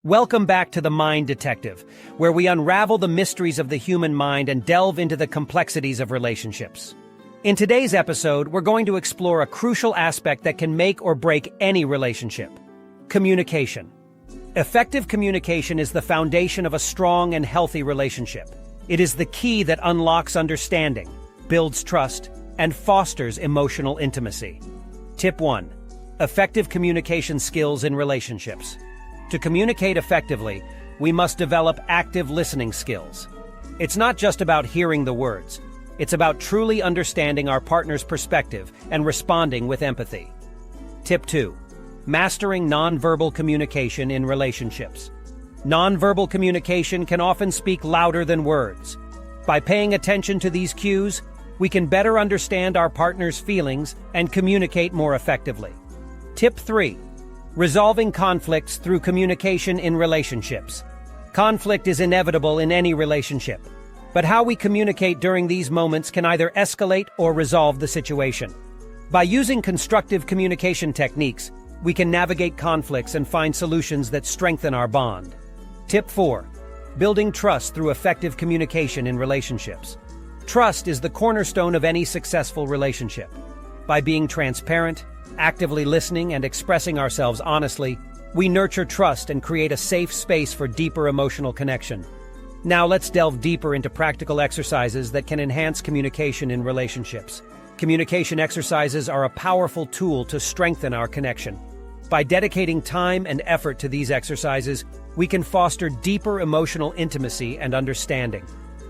Welcome back to The Mind Detective, where we unravel the mysteries of the human mind and delve into the complexities of relationships. In today's episode, we're going to explore a crucial aspect that can make or break any relationship: communication. Effective communication is the foundation of a strong and healthy relationship. It is the key that unlocks understanding, builds trust, and fosters emotional intimacy. Tip 1. Effective communication skills in relationships. To communicate effectively, we must develop active listening skills. It's not just about hearing the words. It's about truly understanding our partner's perspective and responding with empathy. Tip 2. Mastering nonverbal communication in relationships. Nonverbal communication can often speak louder than words. By paying attention to these cues, we can better understand our partner's feelings and communicate more effectively. Tip 3. Resolving conflicts through communication in relationships. Conflict is inevitable in any relationship, but how we communicate during these moments can either escalate or resolve the situation. By using constructive communication techniques, we can navigate conflicts and find solutions that strengthen our bond. Tip 4. Building trust through effective communication in relationships. Trust is the cornerstone of any successful relationship. By being transparent, actively listening, and expressing ourselves honestly, we nurture trust and create a safe space for deeper emotional connection. Now let's delve deeper into practical exercises that can enhance communication in relationships. Communication exercises are a powerful tool to strengthen our connection. By dedicating time and effort to these exercises, we can foster deeper emotional intimacy and understanding.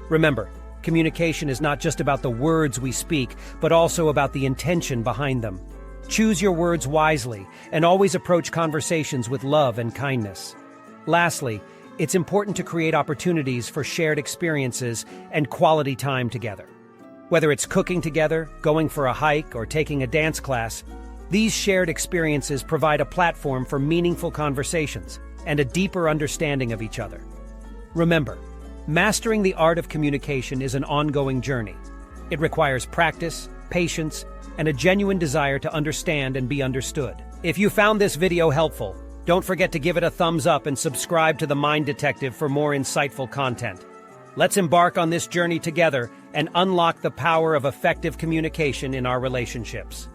Remember, communication is not just about the words we speak, but also about the intention behind them. Choose your words wisely and always approach conversations with love and kindness. Lastly, it's important to create opportunities for shared experiences and quality time together. Whether it's cooking together, going for a hike, or taking a dance class, these shared experiences provide a platform for meaningful conversations and a deeper understanding of each other. Remember, mastering the art of communication is an ongoing journey. It requires practice, patience, and a genuine desire to understand and be understood. If you found this video helpful, don't forget to give it a thumbs up and subscribe to The Mind Detective for more insightful content. Let's embark on this journey together and unlock the power of effective communication in our relationships.